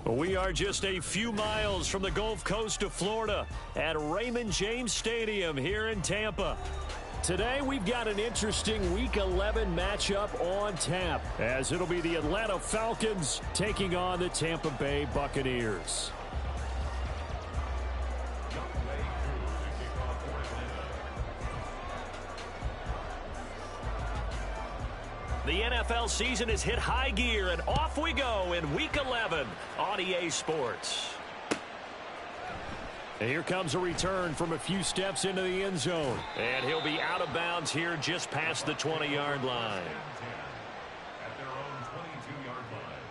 We are just a few miles from the Gulf Coast of Florida at Raymond James Stadium here in Tampa. Today we've got an interesting Week 11 matchup on tap, as it'll be the Atlanta Falcons taking on the Tampa Bay Buccaneers. The NFL season has hit high gear, and off we go in Week 11 on EA Sports. And here comes a return from a few steps into the end zone. And he'll be out of bounds here just past the 20-yard line. At their own 22-yard line.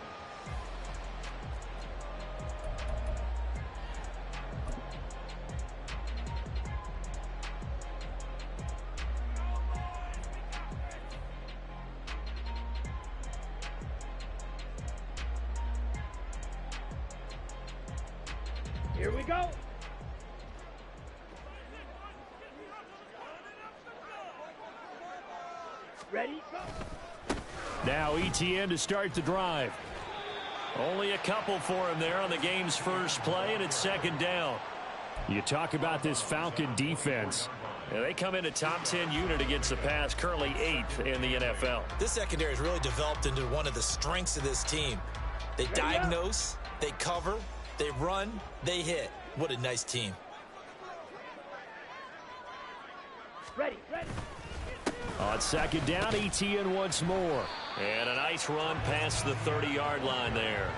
Here we go. Ready, go. Now ETN to start the drive. Only a couple for him there on the game's first play, and it's second down. You talk about this Falcon defense. They come in a top 10 unit against the pass, currently 8th in the NFL. This secondary has really developed into one of the strengths of this team. They diagnose, they cover, they run, they hit. What a nice team. Ready. On second down, ETN once more. And a nice run past the 30-yard line there.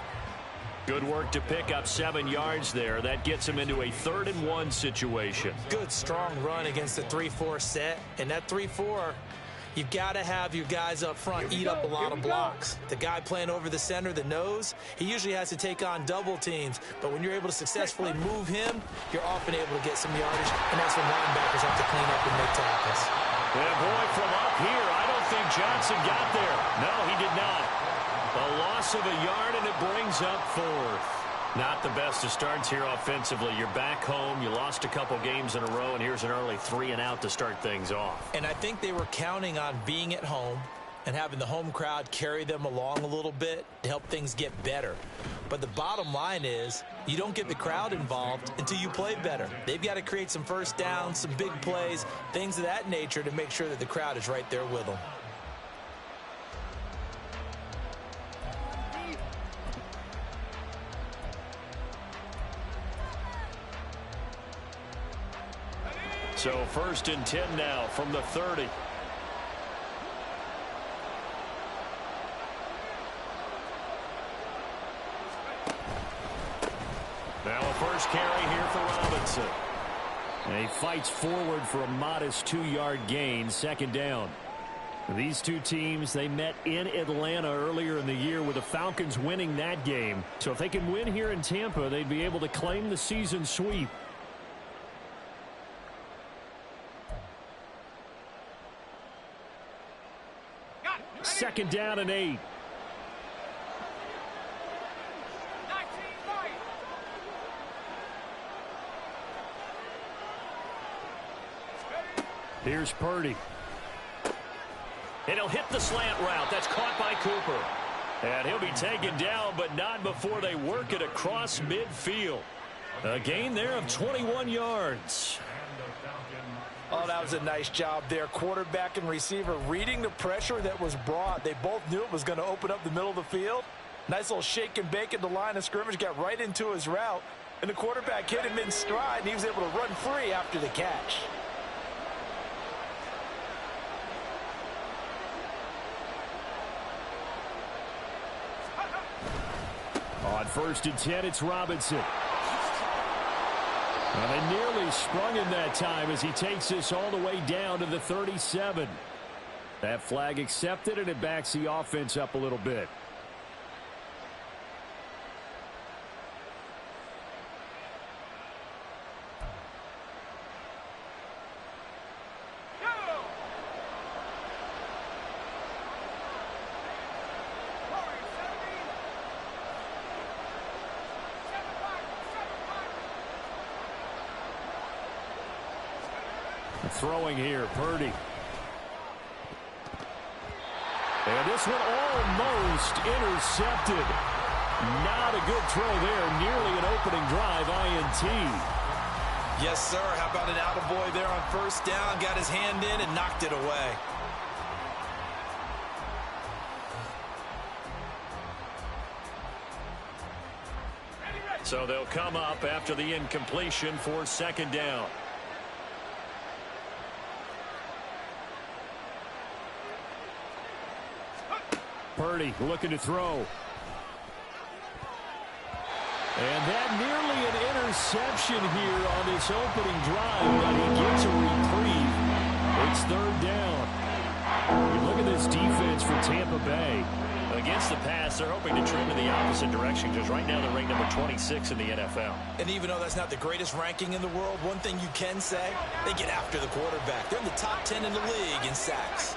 Good work to pick up 7 yards there. That gets him into a 3rd-and-1 situation. Good, strong run against the 3-4 set. And that 3-4, you've got to have your guys up front eat up a lot of blocks. The guy playing over the center, the nose, he usually has to take on double teams. But when you're able to successfully move him, you're often able to get some yardage. And that's when linebackers have to clean up and make tackles. Yeah, boy, from up here, I don't think Johnson got there. No, he did not. A loss of a yard, and it brings up 4th. Not the best of starts here offensively. You're back home. You lost a couple games in a row, and here's an early 3-and-out to start things off. And I think they were counting on being at home and having the home crowd carry them along a little bit to help things get better. But the bottom line is you don't get the crowd involved until you play better. They've got to create some first downs, some big plays, things of that nature to make sure that the crowd is right there with them. So 1st and 10 now from the 30. Now a first carry here for Robinson. And he fights forward for a modest 2-yard gain, 2nd down. These two teams, they met in Atlanta earlier in the year with the Falcons winning that game. So if they can win here in Tampa, they'd be able to claim the season sweep. Second down and 8. Here's Purdy. And he'll hit the slant route. That's caught by Cooper. And he'll be taken down, but not before they work it across midfield. A gain there of 21 yards. Oh, that was a nice job there. Quarterback and receiver reading the pressure that was brought. They both knew it was going to open up the middle of the field. Nice little shake and bake at the line of scrimmage. Got right into his route. And the quarterback hit him in stride, and he was able to run free after the catch. On 1st and 10, it's Robinson. Well, they nearly sprung him that time as he takes this all the way down to the 37. That flag accepted, and it backs the offense up a little bit. Throwing here, Purdy. And this one almost intercepted. Not a good throw there. Nearly an opening drive INT. Yes, sir. How about an attaboy there on first down? Got his hand in and knocked it away. So they'll come up after the incompletion for second down. Purdy looking to throw. And that nearly an interception here on this opening drive, but he gets a reprieve. It's third down. You look at this defense for Tampa Bay. Against the pass, they're hoping to trend in the opposite direction because right now they're ranked number 26 in the NFL. And even though that's not the greatest ranking in the world, one thing you can say, they get after the quarterback. They're in the top 10 in the league in sacks.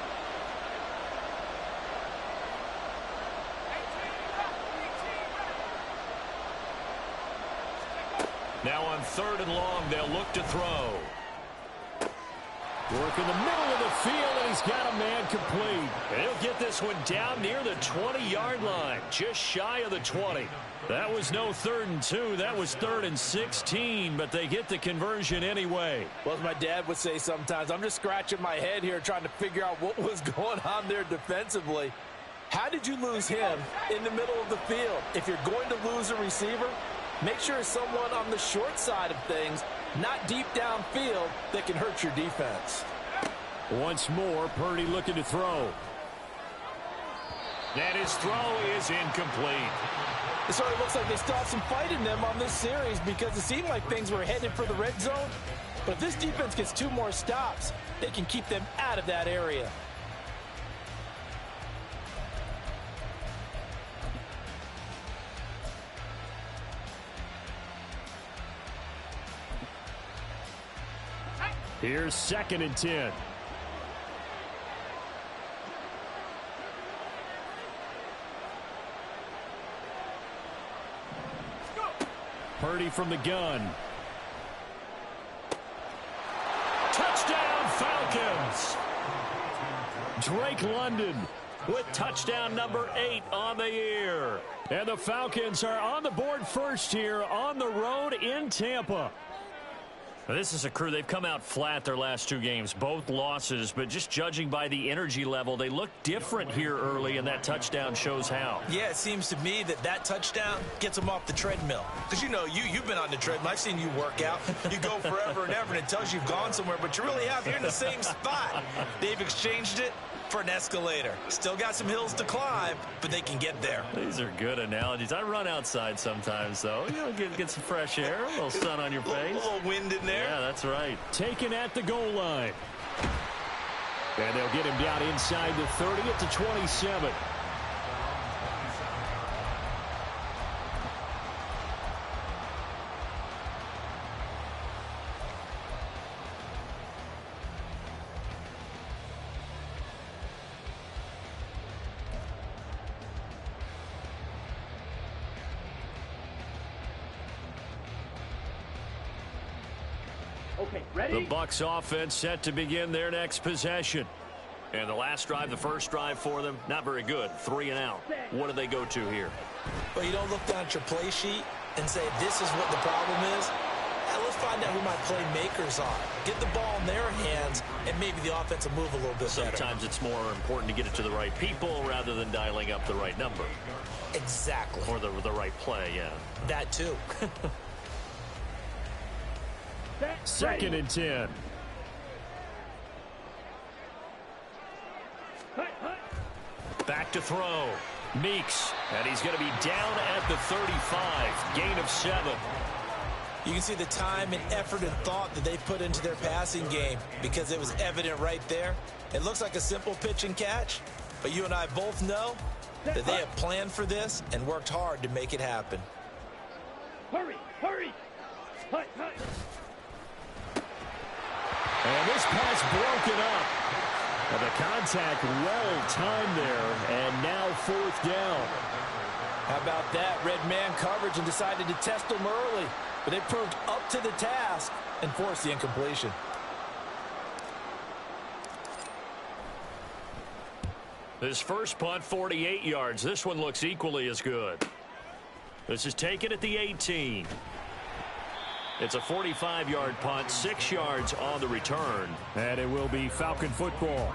Now on third and long, they'll look to throw. Work in the middle of the field, and he's got a man complete. And he'll get this one down near the 20-yard line, just shy of the 20. That was no 3rd and 2. That was 3rd and 16, but they get the conversion anyway. Well, as my dad would say sometimes, I'm just scratching my head here trying to figure out what was going on there defensively. How did you lose him in the middle of the field? If you're going to lose a receiver, make sure it's someone on the short side of things, not deep downfield, that can hurt your defense. Once more, Purdy looking to throw. That his throw is incomplete. It sort of looks like they still have some fight in them on this series because it seemed like things were headed for the red zone. But if this defense gets 2 more stops, they can keep them out of that area. Here's 2nd and 10. Purdy from the gun. Touchdown, Falcons. Drake London with touchdown number 8 on the year. And the Falcons are on the board first here on the road in Tampa. This is a crew, they've come out flat their last 2 games, both losses, but just judging by the energy level, they look different here early, and that touchdown shows how. Yeah, it seems to me that touchdown gets them off the treadmill. Because you know, you've been on the treadmill. I've seen you work out. You go forever and ever, and it tells you you've gone somewhere, but you really have. You're in the same spot. They've exchanged it for an escalator. Still got some hills to climb, but they can get there. These are good analogies. I run outside sometimes, though. You know, get some fresh air, a little sun on your face. A little wind in there. Yeah, that's right. Taken at the goal line. And they'll get him down inside the 30 at the 27. Okay, ready? The Bucs offense set to begin their next possession. And the last drive, the first drive for them, not very good. 3 and out. What do they go to here? Well, you don't look down at your play sheet and say, this is what the problem is. Let's find out who my playmakers are. Get the ball in their hands, and maybe the offense will move a little bit better. Sometimes it's more important to get it to the right people rather than dialing up the right number. Exactly. Or the right play, yeah. That too. 2nd and 10. Back to throw. Meeks. And he's going to be down at the 35. Gain of 7. You can see the time and effort and thought that they put into their passing game because it was evident right there. It looks like a simple pitch and catch, but you and I both know that they have planned for this and worked hard to make it happen. Hurry, hurry. Hut, hut. And this pass broken up. And the contact well timed there, and now 4th down. How about that? Red man coverage and decided to test them early. But they proved up to the task and forced the incompletion. His first punt, 48 yards. This one looks equally as good. This is taken at the 18. It's a 45-yard punt, 6 yards on the return. And it will be Falcon football.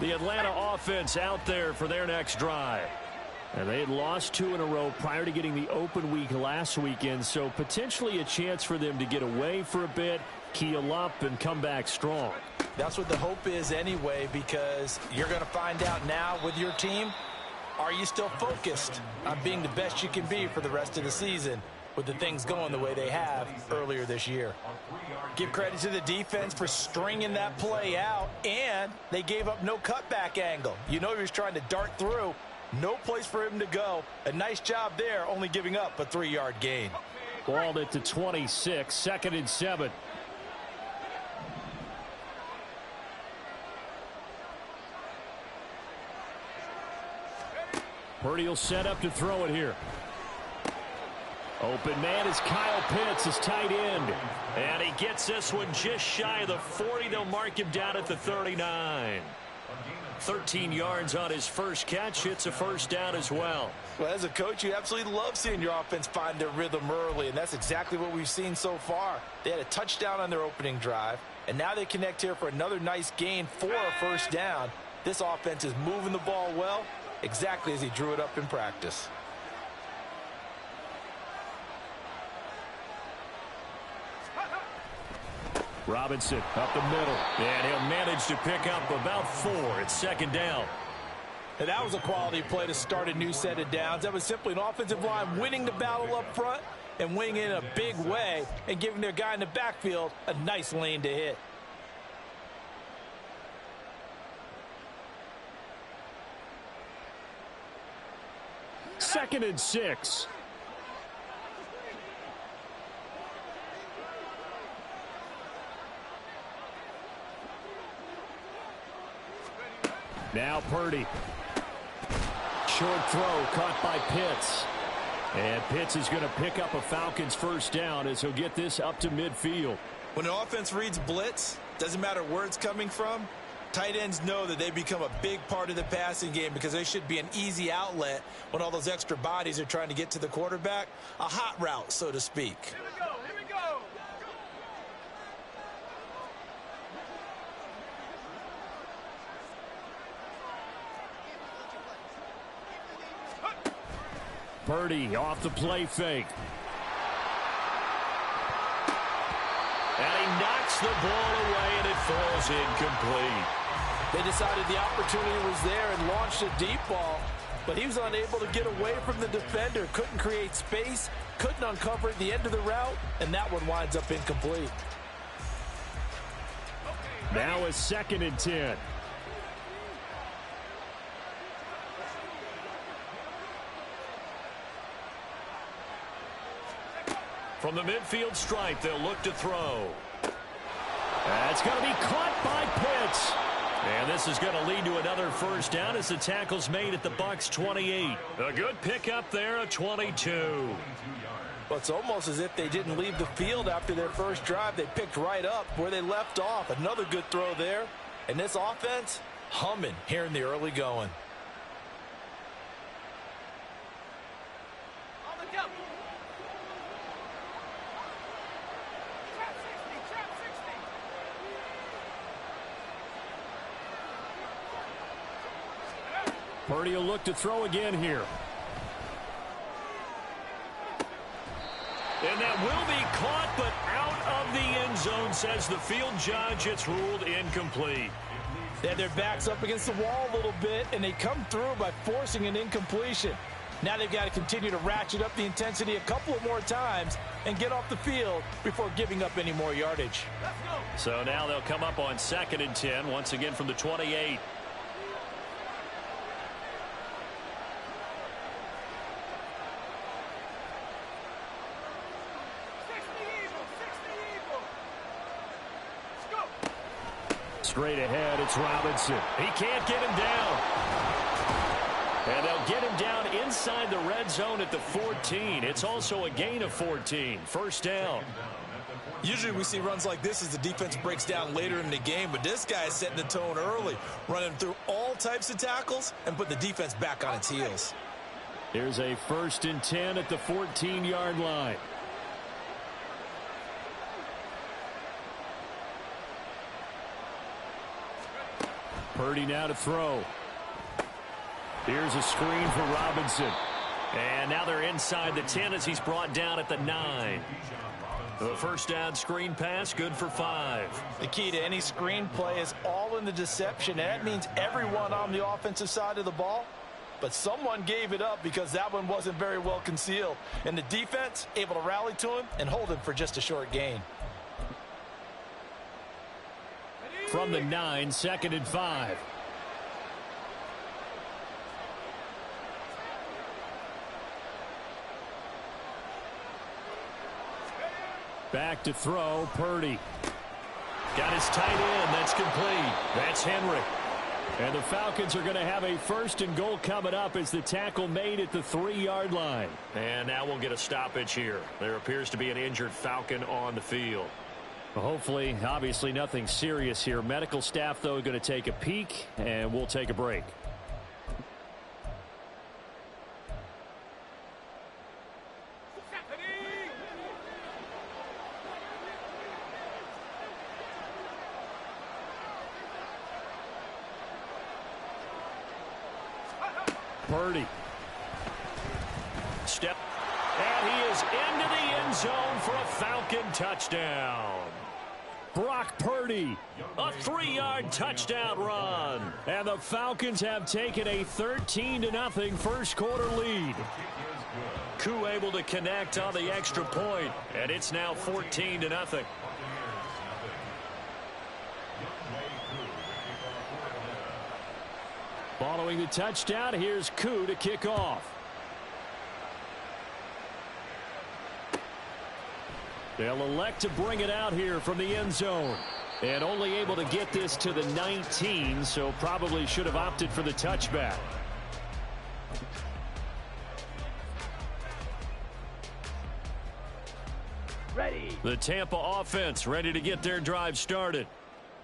The Atlanta offense out there for their next drive. And they had lost 2 in a row prior to getting the open week last weekend, so potentially a chance for them to get away for a bit, keel up, and come back strong. That's what the hope is anyway, because you're going to find out now with your team, are you still focused on being the best you can be for the rest of the season with the things going the way they have earlier this year? Give credit to the defense for stringing that play out, and they gave up no cutback angle. You know he was trying to dart through. No place for him to go. A nice job there, only giving up a 3-yard gain. Balled it to 26, 2nd and 7. Purdy will set up to throw it here. Open man is Kyle Pitts, his tight end. And he gets this one just shy of the 40. They'll mark him down at the 39. 13 yards on his first catch. It's a first down as well. Well, as a coach, you absolutely love seeing your offense find their rhythm early, and that's exactly what we've seen so far. They had a touchdown on their opening drive, and now they connect here for another nice gain for a first down. This offense is moving the ball well, exactly as he drew it up in practice. Robinson up the middle, and he'll manage to pick up about 4. It's 2nd down. And that was a quality play to start a new set of downs. That was simply an offensive line winning the battle up front and winning it in a big way and giving their guy in the backfield a nice lane to hit. Second and 6. Now Purdy. Short throw caught by Pitts. And Pitts is going to pick up a Falcons first down as he'll get this up to midfield. When an offense reads blitz, doesn't matter where it's coming from, tight ends know that they become a big part of the passing game because they should be an easy outlet when all those extra bodies are trying to get to the quarterback. A hot route, so to speak. Here we go, here we go. Purdy off the play fake. And he knocks the ball away, and it falls incomplete. They decided the opportunity was there and launched a deep ball, but he was unable to get away from the defender, couldn't create space, couldn't uncover at the end of the route, and that one winds up incomplete. Now a 2nd and 10. From the midfield stripe, they'll look to throw. That's going to be caught by Pitts. And this is going to lead to another first down as the tackle's made at the Bucs 28. A good pickup there, a 22. Well, it's almost as if they didn't leave the field after their first drive. They picked right up where they left off. Another good throw there. And this offense, humming here in the early going. Purdy will look to throw again here. And that will be caught, but out of the end zone, says the field judge. It's ruled incomplete. They had their backs up against the wall a little bit, and they come through by forcing an incompletion. Now they've got to continue to ratchet up the intensity a couple of more times and get off the field before giving up any more yardage. So now they'll come up on 2nd and 10, once again from the 28. Straight ahead, it's Robinson. He can't get him down. And they'll get him down inside the red zone at the 14. It's also a gain of 14. First down. Usually we see runs like this as the defense breaks down later in the game, but this guy is setting the tone early, running through all types of tackles and put the defense back on its heels. Here's a 1st and 10 at the 14-yard line. Purdy now to throw. Here's a screen for Robinson. And now they're inside the 10 as he's brought down at the 9. The first down screen pass, good for 5. The key to any screen play is all in the deception. And that means everyone on the offensive side of the ball. But someone gave it up because that one wasn't very well concealed. And the defense able to rally to him and hold him for just a short gain. From the 9, 2nd and 5. Back to throw, Purdy. Got his tight end, that's complete. That's Henry. And the Falcons are going to have a 1st and goal coming up as the tackle made at the 3-yard line. And now we'll get a stoppage here. There appears to be an injured Falcon on the field. Well, hopefully, obviously nothing serious here. Medical staff, though, going to take a peek, and we'll take a break. Purdy. Step. And he is into the end zone for a Falcon touchdown. Brock Purdy, a 3-yard touchdown run. And the Falcons have taken a 13-0 first quarter lead. Koo able to connect on the extra point, and it's now 14-0. Following the touchdown, here's Koo to kick off. They'll elect to bring it out here from the end zone. And only able to get this to the 19, so probably should have opted for the touchback. Ready. The Tampa offense ready to get their drive started.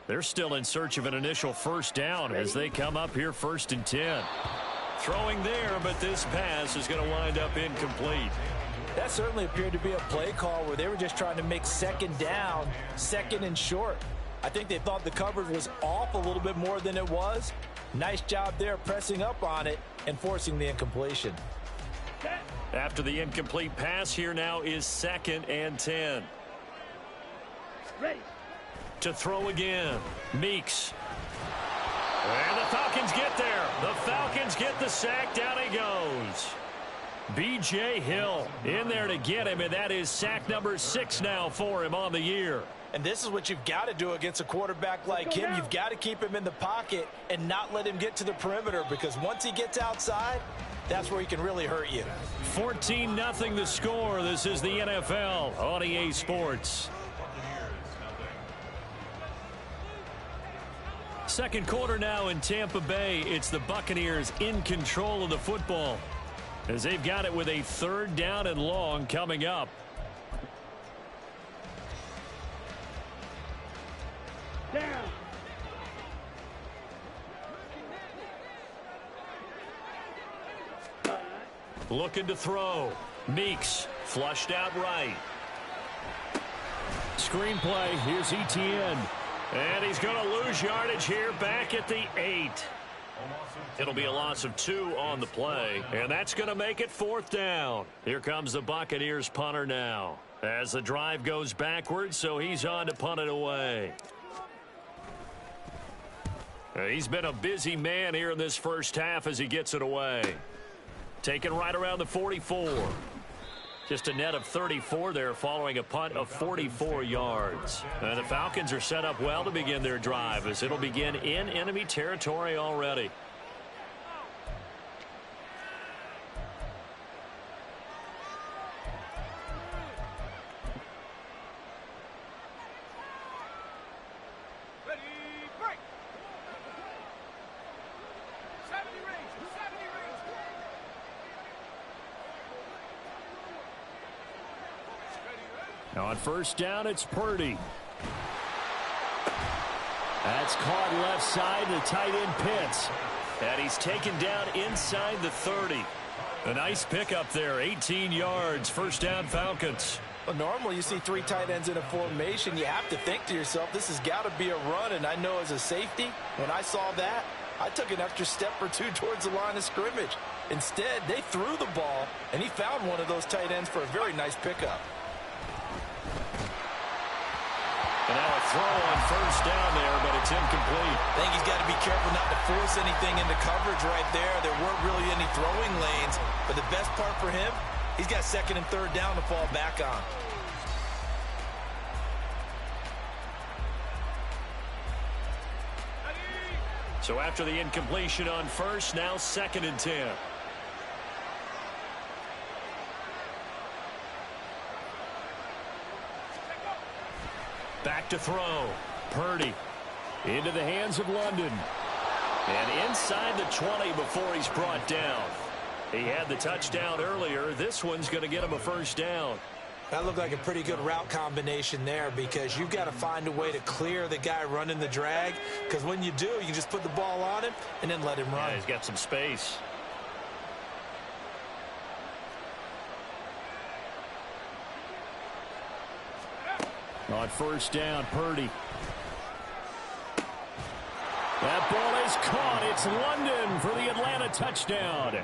They're still in search of an initial first down as they come up here 1st and 10. Throwing there, but this pass is going to wind up incomplete. That certainly appeared to be a play call where they were just trying to make 2nd down, 2nd and short. I think they thought the coverage was off a little bit more than it was. Nice job there pressing up on it and forcing the incompletion. After the incomplete pass, here now is 2nd and 10. Ready. To throw again, Meeks. And the Falcons get there. The Falcons get the sack. Down he goes. B.J. Hill in there to get him, and that is sack number 6 now for him on the year. And this is what you've got to do against a quarterback like him. You've got to keep him in the pocket and not let him get to the perimeter, because once he gets outside, that's where he can really hurt you. 14-0 the score. This is the NFL on EA Sports. Second quarter now in Tampa Bay. It's the Buccaneers in control of the football as they've got it with a 3rd down and long coming up. Down. Looking to throw. Meeks flushed out right. Screenplay. Here's Etienne. And he's going to lose yardage here back at the 8. It'll be a loss of 2 on the play, and that's going to make it 4th down. Here comes the Buccaneers punter now as the drive goes backwards, so he's on to punt it away. He's been a busy man here in this first half as he gets it away. Taken right around the 44. Just a net of 34 there following a punt of 44 yards. And the Falcons are set up well to begin their drive as it'll begin in enemy territory already. On first down, it's Purdy. That's caught left side. The tight end Pitts. And he's taken down inside the 30. A nice pickup there. 18 yards. First down, Falcons. Well, normally you see three tight ends in a formation. You have to think to yourself, this has got to be a run. And I know as a safety, when I saw that, I took an extra step or two towards the line of scrimmage. Instead, they threw the ball, and he found one of those tight ends for a very nice pickup. And now a throw on first down there, but it's incomplete. I think he's got to be careful not to force anything into coverage right there. There weren't really any throwing lanes, but the best part for him, he's got second and third down to fall back on. So after the incompletion on first, now second and 10. Back to throw. Purdy into the hands of London. And inside the 20 before he's brought down. He had the touchdown earlier. This one's going to get him a first down. That looked like a pretty good route combination there because you've got to find a way to clear the guy running the drag. Because when you do, you just put the ball on him and then let him run. Yeah, he's got some space. On first down, Purdy. That ball is caught. It's London for the Atlanta touchdown.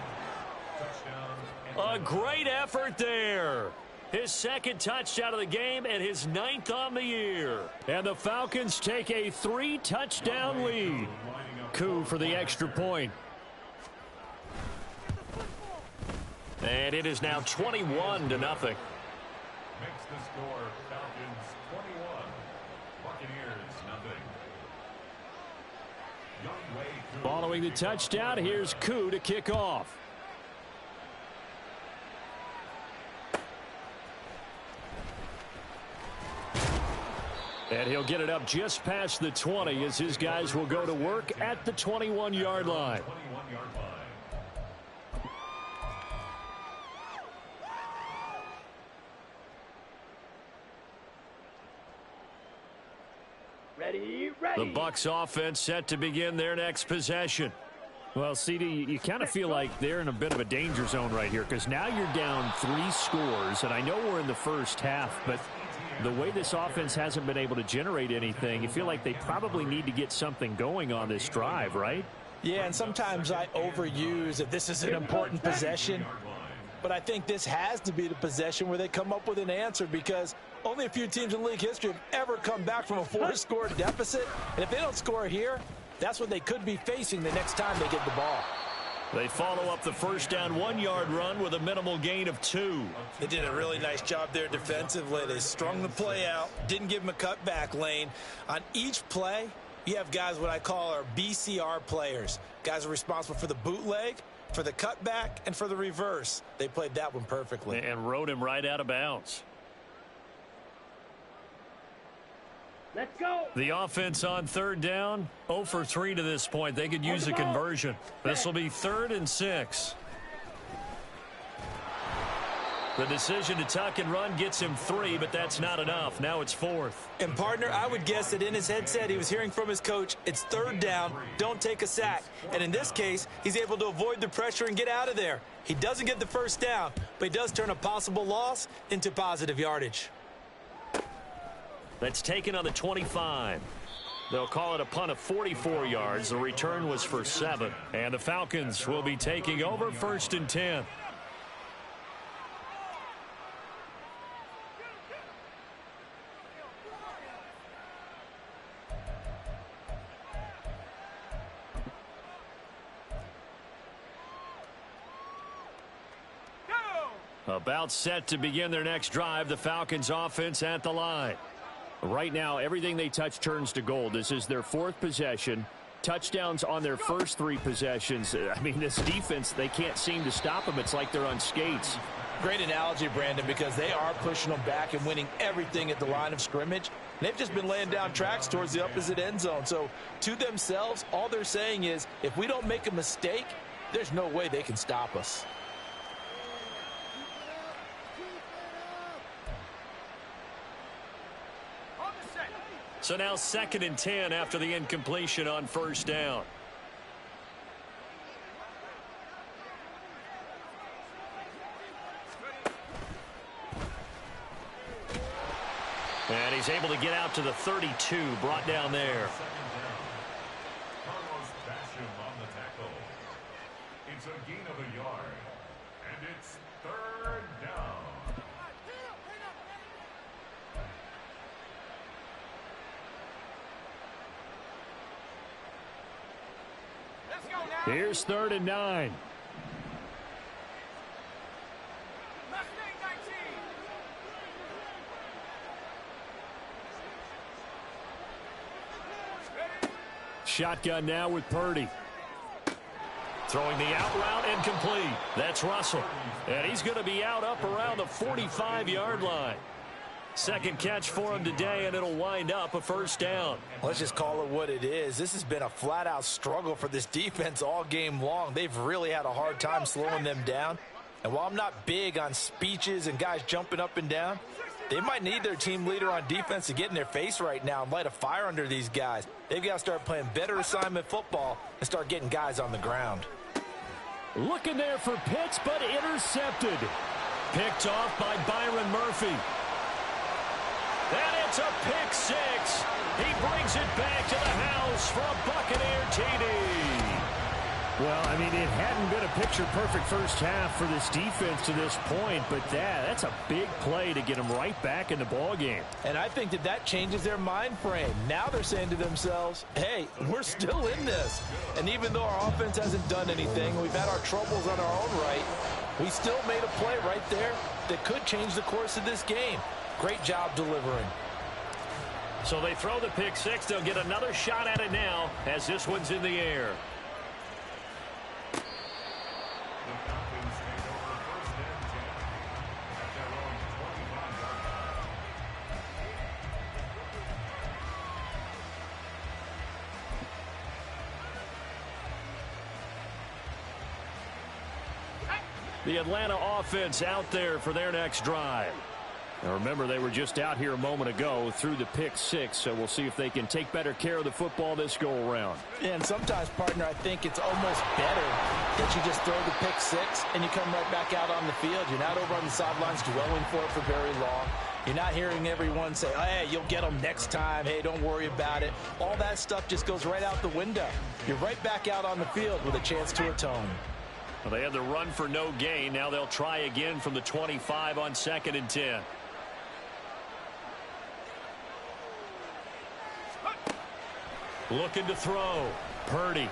A great effort there. His second touchdown of the game and his 9th on the year. And the Falcons take a 3-touchdown lead. Coup for the extra point. And it is now 21-0. Makes the score Falcons 21, Buccaneers nothing. Following the touchdown, here's Coup to kick off. And he'll get it up just past the 20 as his guys will go to work at the 21-yard line. Ready. The Bucs offense set to begin their next possession. Well, CD, you kind of feel like they're in a bit of a danger zone right here because now you're down 3 scores, and I know we're in the first half, but the way this offense hasn't been able to generate anything, you feel like they probably need to get something going on this drive, right? Yeah, and sometimes I overuse that this is an important possession. But I think this has to be the possession where they come up with an answer because only a few teams in league history have ever come back from a 4-score deficit. And if they don't score here, that's what they could be facing the next time they get the ball. They follow up the first down 1-yard run with a minimal gain of 2. They did a really nice job there defensively. They strung the play out, didn't give him a cutback lane. On each play, you have guys what I call our BCR players. Guys are responsible for the bootleg, for the cutback, and for the reverse. They played that one perfectly. And rode him right out of bounds. Let's go. The offense on third down, 0 for 3 to this point. They could use a conversion. This will be 3rd and 6. The decision to tuck and run gets him 3, but that's not enough. Now it's 4th. And, partner, I would guess that in his headset he was hearing from his coach, it's 3rd down, don't take a sack. And in this case, he's able to avoid the pressure and get out of there. He doesn't get the first down, but he does turn a possible loss into positive yardage. That's taken on the 25. They'll call it a punt of 44 yards. The return was for 7. And the Falcons will be taking over 1st and 10. About set to begin their next drive. The Falcons offense at the line. Right now, everything they touch turns to gold. This is their 4th possession. Touchdowns on their first 3 possessions. I mean, this defense, they can't seem to stop them. It's like they're on skates. Great analogy, Brandon, because they are pushing them back and winning everything at the line of scrimmage. They've just been laying down tracks towards the opposite end zone. So, to themselves, all they're saying is, if we don't make a mistake, there's no way they can stop us. So now 2nd and 10 after the incompletion on first down. And he's able to get out to the 32, brought down there. It's a gain of a yard, and it's 3rd down. Here's 3rd and 9. Shotgun now with Purdy. Throwing the out route incomplete. That's Russell. And he's going to be out up around the 45-yard line. Second catch for him today, and it'll wind up a first down. Let's just call it what it is. This has been a flat-out struggle for this defense all game long. They've really had a hard time slowing them down. And while I'm not big on speeches and guys jumping up and down, they might need their team leader on defense to get in their face right now and light a fire under these guys. They've got to start playing better assignment football and start getting guys on the ground. Looking there for Pitts, but intercepted. Picked off by Byron Murphy. And it's a pick six. He brings it back to the house for a Buccaneer TD. Well, I mean, it hadn't been a picture-perfect first half for this defense to this point, but that's a big play to get them right back in the ballgame. And I think that changes their mind frame. Now they're saying to themselves, hey, we're still in this. And even though our offense hasn't done anything, we've had our troubles on our own right, we still made a play right there that could change the course of this game. Great job delivering. So they throw the pick six. They'll get another shot at it now as this one's in the air. The Atlanta offense out there for their next drive. Now remember, they were just out here a moment ago through the pick six, so we'll see if they can take better care of the football this go-around. And sometimes, partner, I think it's almost better that you just throw the pick six and you come right back out on the field. You're not over on the sidelines dwelling for it for very long. You're not hearing everyone say, hey, you'll get them next time. Hey, don't worry about it. All that stuff just goes right out the window. You're right back out on the field with a chance to atone. Well, they had the run for no gain. Now they'll try again from the 25 on 2nd and 10. Looking to throw. Purdy.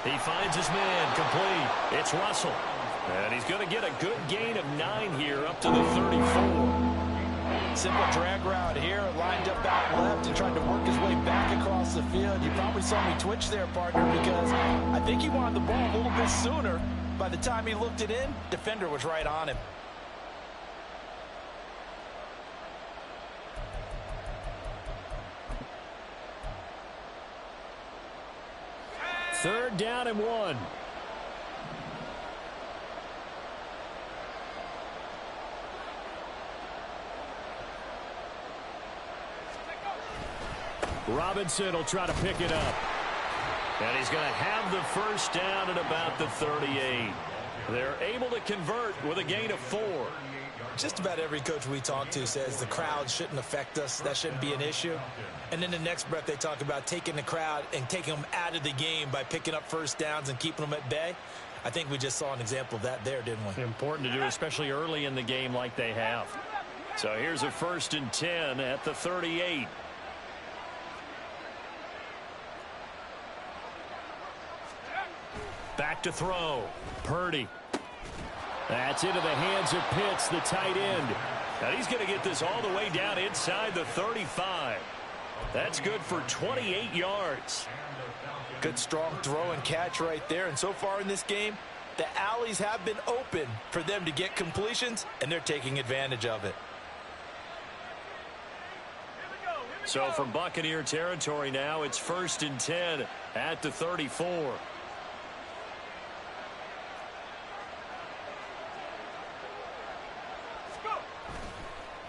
He finds his man. Complete. It's Russell. And he's going to get a good gain of 9 here up to the 34. Simple drag route here, lined up out left and tried to work his way back across the field. You probably saw me twitch there, partner, because I think he wanted the ball a little bit sooner. By the time he looked it in, defender was right on him. Third down and 1. Robinson will try to pick it up. And he's going to have the first down at about the 38. They're able to convert with a gain of 4. Just about every coach we talk to says the crowd shouldn't affect us. That shouldn't be an issue. And in the next breath, they talk about taking the crowd and taking them out of the game by picking up first downs and keeping them at bay. I think we just saw an example of that there, didn't we? Important to do, especially early in the game like they have. So here's a 1st and 10 at the 38. Back to throw. Purdy. That's into the hands of Pitts, the tight end. And he's going to get this all the way down inside the 35. That's good for 28 yards. Good strong throw and catch right there. And so far in this game, the alleys have been open for them to get completions, and they're taking advantage of it. So from Buccaneer territory now, it's 1st and 10 at the 34.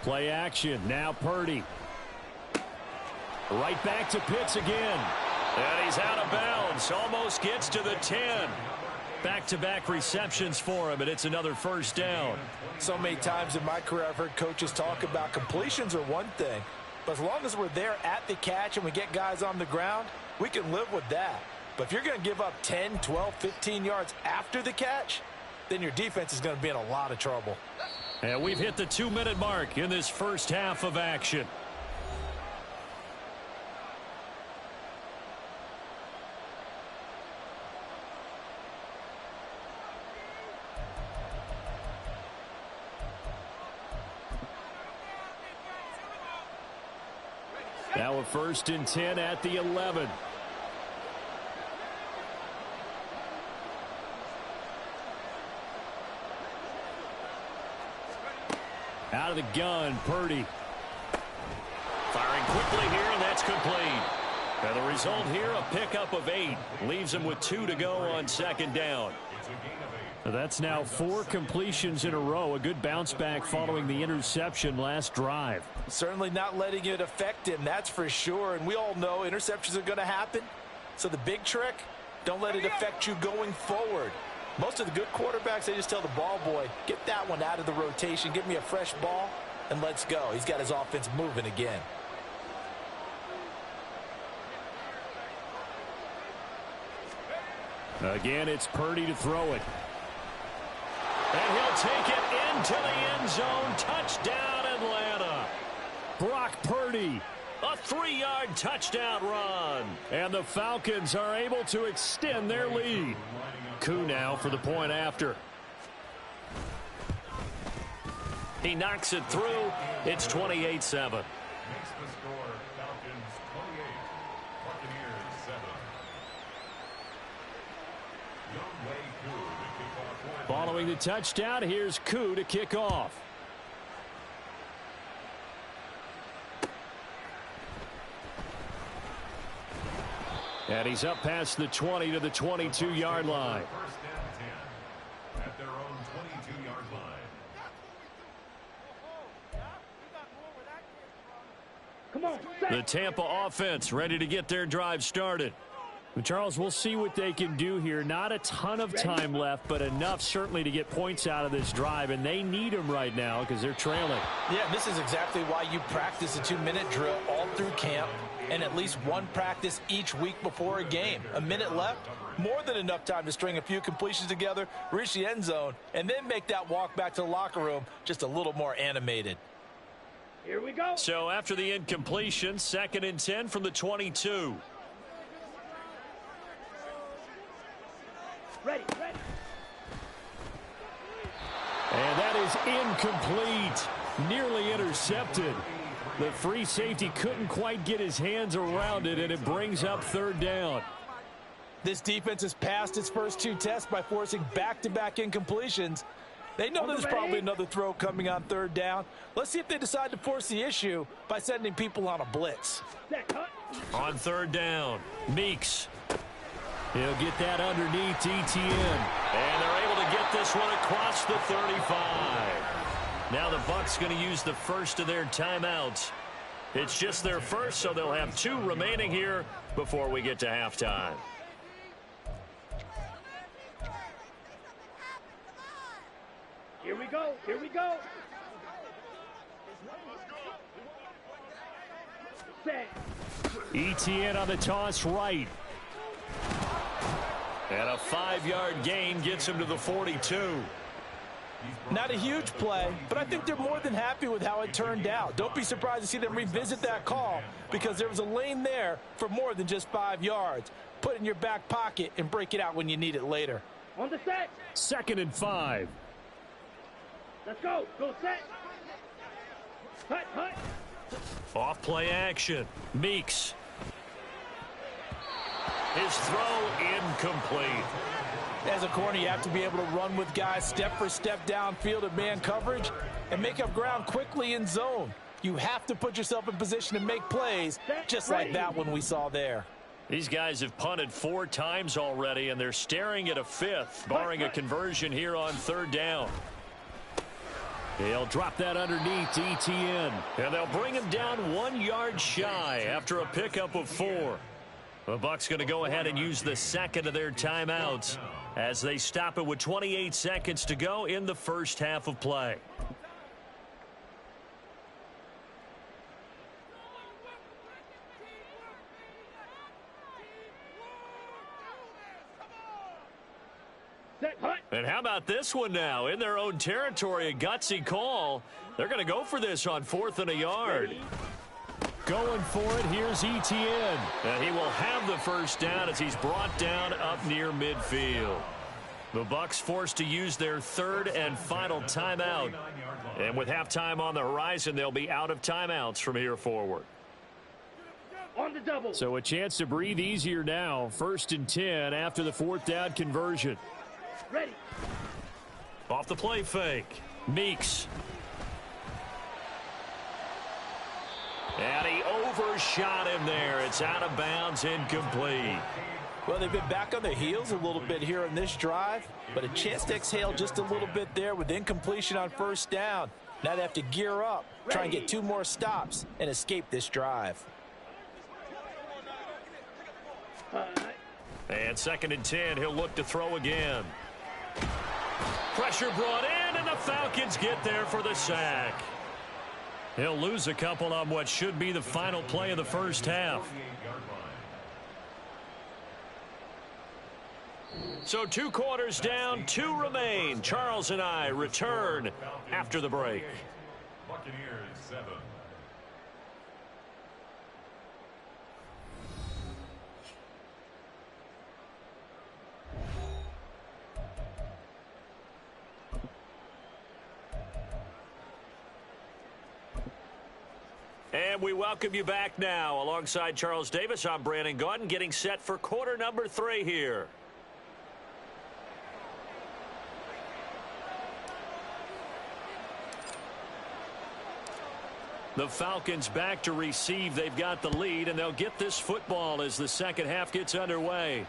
Play action. Now Purdy. Right back to Pitts again. And he's out of bounds. Almost gets to the 10. Back-to-back receptions for him, and it's another first down. So many times in my career I've heard coaches talk about completions are one thing, but as long as we're there at the catch and we get guys on the ground, we can live with that. But if you're going to give up 10, 12, 15 yards after the catch, then your defense is going to be in a lot of trouble. And we've hit the 2-minute mark in this first half of action. Now a 1st and 10 at the 11. Out of the gun, Purdy. Firing quickly here, and that's complete. And the result here, a pickup of 8. Leaves him with 2 to go on 2nd down. That's now 4 completions in a row. A good bounce back following the interception last drive. Certainly not letting it affect him, that's for sure. And we all know interceptions are going to happen. So the big trick, don't let it affect you going forward. Most of the good quarterbacks, they just tell the ball boy, get that one out of the rotation, give me a fresh ball, and let's go. He's got his offense moving again. Again, it's Purdy to throw it. And he'll take it into the end zone. Touchdown, Atlanta. Brock Purdy, a 3-yard touchdown run. And the Falcons are able to extend their lead. Koo now for the point after. He knocks it through. It's 28-7. Makes the score Falcons 28, Buccaneers 7. Following the touchdown, here's Koo to kick off. And he's up past the 20 to the 22-yard line. First down 10 at their own 22-yard line. Come on. The Tampa offense ready to get their drive started. Charles, we'll see what they can do here. Not a ton of time left, but enough certainly to get points out of this drive, and they need them right now because they're trailing. Yeah, this is exactly why you practice a 2-minute drill all through camp and at least one practice each week before a game. A minute left, more than enough time to string a few completions together, reach the end zone, and then make that walk back to the locker room just a little more animated. Here we go. So after the incompletion, 2nd and 10 from the 22. Ready. And that is incomplete. Nearly intercepted. The free safety couldn't quite get his hands around it, and it brings up 3rd down. This defense has passed its first 2 tests by forcing back-to-back incompletions. They know there's probably another throw coming on 3rd down. Let's see if they decide to force the issue by sending people on a blitz. On 3rd down, Meeks. He'll get that underneath Etienne. And they're able to get this one across the 35. Now the Bucs going to use the first of their timeouts. It's just their first, so they'll have 2 remaining here before we get to halftime. Here we go. Set. Etienne on the toss right. And a 5-yard gain gets him to the 42. Not a huge play, but I think they're more than happy with how it turned out. Don't be surprised to see them revisit that call because there was a lane there for more than just 5 yards. Put it in your back pocket and break it out when you need it later. On the set. 2nd and 5. Let's go. Go set. Hut. Off play action. Meeks. His throw incomplete. As a corner, you have to be able to run with guys step for step downfield in man coverage and make up ground quickly in zone. You have to put yourself in position to make plays just like that one we saw there. These guys have punted 4 times already, and they're staring at a 5th, barring a conversion here on 3rd down. They'll drop that underneath to ETN. And they'll bring him down 1 yard shy after a pickup of 4. The Bucs going to go ahead and use the second of their timeouts as they stop it with 28 seconds to go in the first half of play. And how about this one now? In their own territory, a gutsy call. They're going to go for this on 4th and a yard. Going for it, here's ETN. And he will have the first down as he's brought down up near midfield. The Bucs forced to use their 3rd and final timeout. And with halftime on the horizon, they'll be out of timeouts from here forward. On the double. So a chance to breathe easier now. 1st and 10 after the 4th down conversion. Ready. Off the play fake. Meeks. And he overshot him there. It's out of bounds, incomplete. Well, they've been back on their heels a little bit here in this drive, but a chance to exhale just a little bit there with incompletion on 1st down. Now they have to gear up, try and get 2 more stops, and escape this drive. And 2nd and 10, he'll look to throw again. Pressure brought in, and the Falcons get there for the sack. He'll lose a couple on what should be the final play of the first half. So 2 quarters down, 2 remain. Charles and I return after the break. Buccaneers 7. And we welcome you back now. Alongside Charles Davis, I'm Brandon Gaudin, getting set for quarter number 3 here. The Falcons back to receive. They've got the lead, and they'll get this football as the second half gets underway.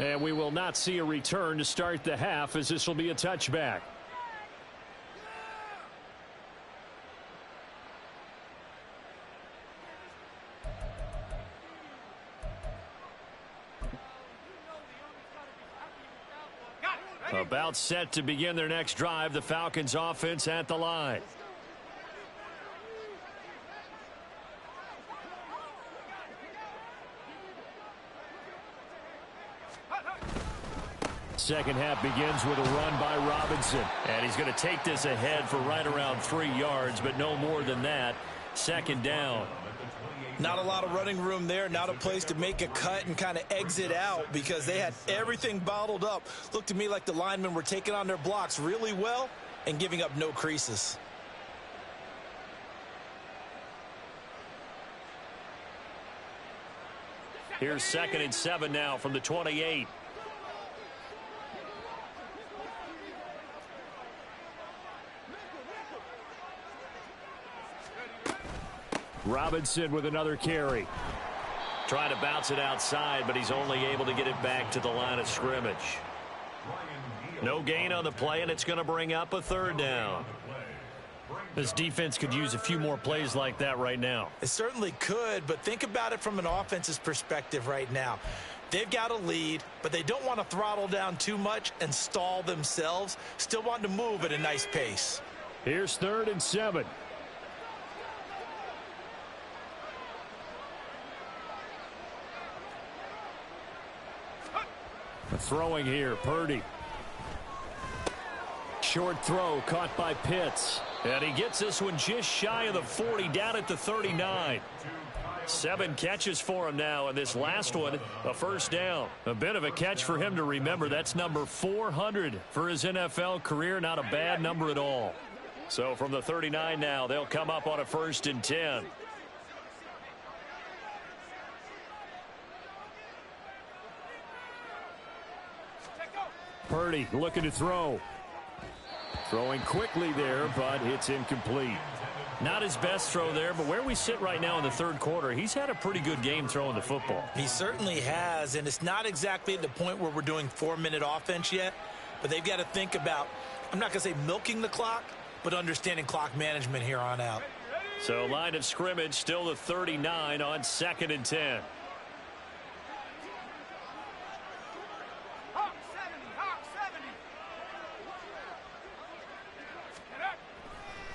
And we will not see a return to start the half, as this will be a touchback. About set to begin their next drive. The Falcons offense at the line. Second half begins with a run by Robinson. And he's going to take this ahead for right around 3 yards, but no more than that. 2nd down. Not a lot of running room there, not a place to make a cut and kind of exit out because they had everything bottled up. Looked to me like the linemen were taking on their blocks really well and giving up no creases. Here's 2nd and 7 now from the 28. Robinson with another carry. Trying to bounce it outside, but he's only able to get it back to the line of scrimmage. No gain on the play, and it's going to bring up a 3rd down. This defense could use a few more plays like that right now. It certainly could, but think about it from an offense's perspective right now. They've got a lead, but they don't want to throttle down too much and stall themselves. Still want to move at a nice pace. Here's 3rd and 7. Throwing here, Purdy. Short throw caught by Pitts. And he gets this one just shy of the 40, down at the 39. 7 catches for him now, and this last one, a 1st down. A bit of a catch for him to remember. That's number 400 for his NFL career. Not a bad number at all. So from the 39 now, they'll come up on a 1st and 10. Purdy looking to throw. Throwing quickly there, but it's incomplete. Not his best throw there, but where we sit right now in the 3rd quarter, he's had a pretty good game throwing the football. He certainly has, and it's not exactly at the point where we're doing 4-minute offense yet, but they've got to think about I'm not going to say milking the clock, but understanding clock management here on out. So line of scrimmage still the 39 on 2nd and 10.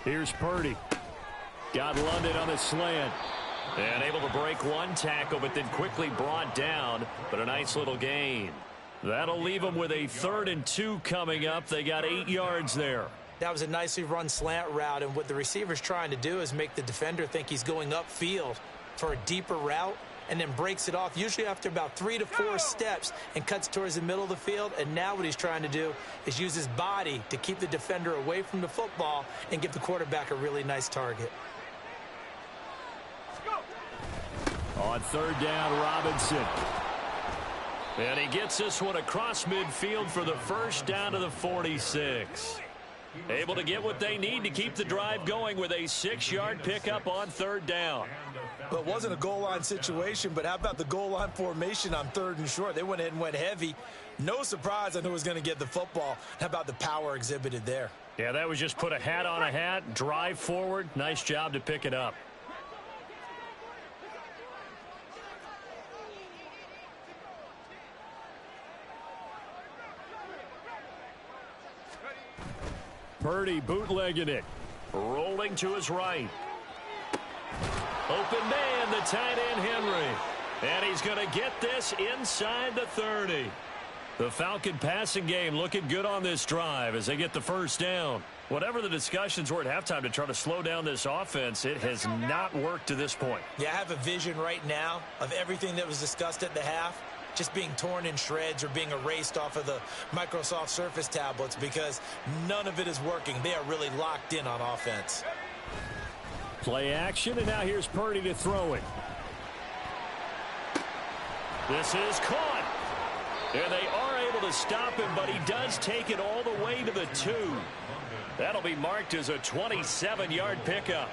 Here's Purdy. Got London on the slant. And able to break one tackle, but then quickly brought down. But a nice little gain. That'll leave them with a 3rd and 2 coming up. They got 8 yards there. That was a nicely run slant route, and what the receiver's trying to do is make the defender think he's going upfield for a deeper route, and then breaks it off, usually after about 3 to 4 steps, and cuts towards the middle of the field. And now what he's trying to do is use his body to keep the defender away from the football and give the quarterback a really nice target. On 3rd down, Robinson. And he gets this one across midfield for the first down to the 46. Able to get what they need to keep the drive going with a 6-yard pickup on 3rd down. But it wasn't a goal line situation, but how about the goal line formation on 3rd and short? They went ahead and went heavy. No surprise on who was going to get the football. How about the power exhibited there? Yeah, that was just put a hat on a hat, drive forward. Nice job to pick it up. Purdy bootlegging it. Rolling to his right. Open man, the tight end Henry. And he's going to get this inside the 30. The Falcon passing game looking good on this drive as they get the first down. Whatever the discussions were at halftime to try to slow down this offense, it has not worked to this point. Yeah, I have a vision right now of everything that was discussed at the half just being torn in shreds or being erased off of the Microsoft Surface tablets, because none of it is working. They are really locked in on offense. Play action, and now here's Purdy to throw it. This is caught. And they are able to stop him, but he does take it all the way to the 2. That'll be marked as a 27-yard pickup.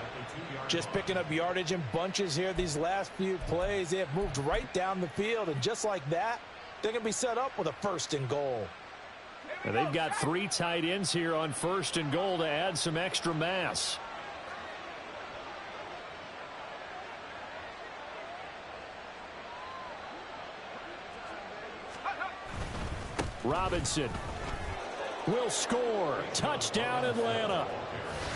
Just picking up yardage in bunches here these last few plays. They have moved right down the field, and just like that, they're going to be set up with a 1st and goal. And they've got 3 tight ends here on 1st and goal to add some extra mass. Robinson will score. Touchdown, Atlanta.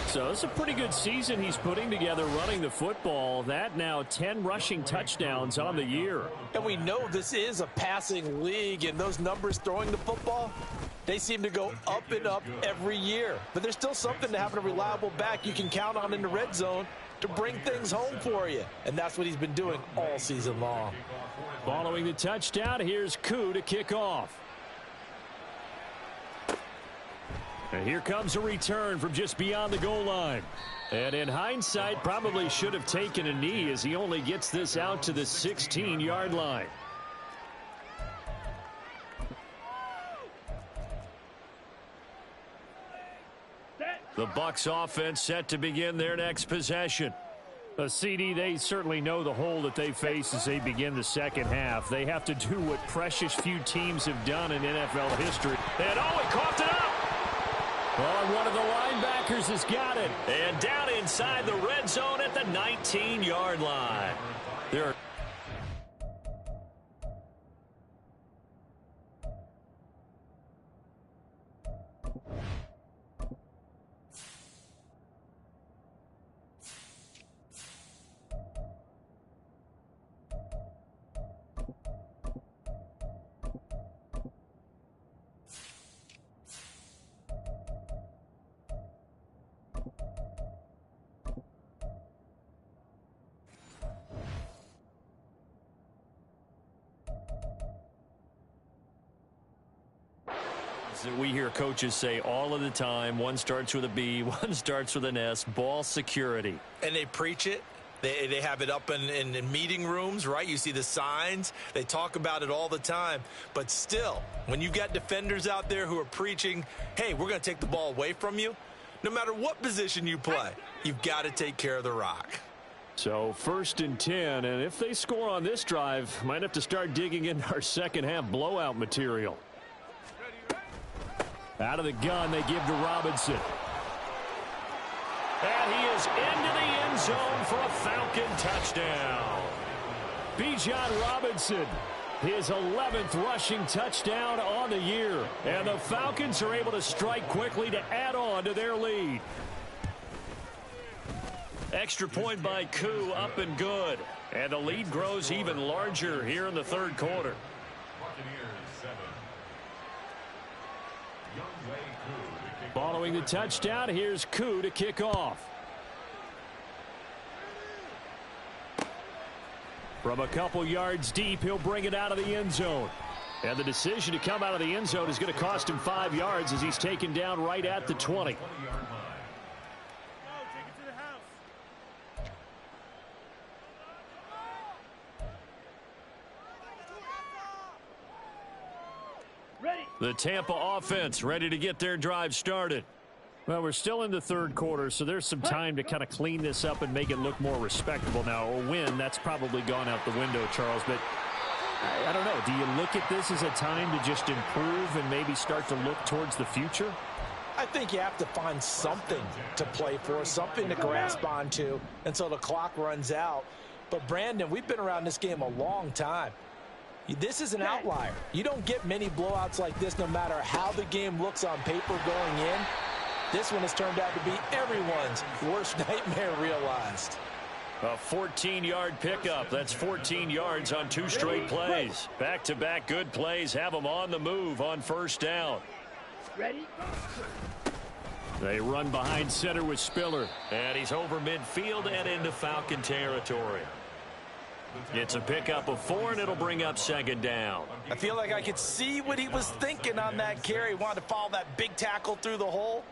So it's a pretty good season he's putting together running the football. That now 10 rushing touchdowns on the year. And we know this is a passing league, and those numbers throwing the football, they seem to go up and up every year. But there's still something to having a reliable back you can count on in the red zone to bring things home for you. And that's what he's been doing all season long. Following the touchdown, here's Koo to kick off. And here comes a return from just beyond the goal line. And in hindsight, probably should have taken a knee as he only gets this out to the 16-yard line. The Bucs offense set to begin their next possession. CD, they certainly know the hole that they face as they begin the second half. They have to do what precious few teams have done in NFL history. And he coughed it up! Well, one of the linebackers has got it. And down inside the red zone at the 19-yard line. There. We hear coaches say all of the time, one starts with a B, one starts with an S, ball security. And they preach it. They have it up in meeting rooms, right? You see the signs. They talk about it all the time. But still, when you've got defenders out there who are preaching, hey, we're going to take the ball away from you, no matter what position you play, you've got to take care of the rock. So 1st and 10, and if they score on this drive, might have to start digging into our second half blowout material. Out of the gun, they give to Robinson. And he is into the end zone for a Falcon touchdown. Bijan Robinson, his 11th rushing touchdown on the year. And the Falcons are able to strike quickly to add on to their lead. Extra point by Koo, up and good. And the lead grows even larger here in the third quarter. Following the touchdown, here's Koo to kick off. From a couple yards deep, he'll bring it out of the end zone. And the decision to come out of the end zone is going to cost him 5 yards as he's taken down right at the 20. The Tampa offense ready to get their drive started. Well, we're still in the third quarter, so there's some time to kind of clean this up and make it look more respectable now. A win, that's probably gone out the window, Charles. But I don't know. Do you look at this as a time to just improve and maybe start to look towards the future? I think you have to find something to play for, something to grasp onto until the clock runs out. But, Brandon, we've been around this game a long time. This is an outlier. You don't get many blowouts like this no matter how the game looks on paper going in. This one has turned out to be everyone's worst nightmare realized. A 14-yard pickup. That's 14 yards on 2 straight plays. Back-to-back good plays have them on the move on first down. Ready? They run behind center with Spiller. And he's over midfield and into Falcon territory. It's a pickup of 4, and it'll bring up second down. I feel like I could see what he was thinking on that carry. Wanted to follow that big tackle through the hole.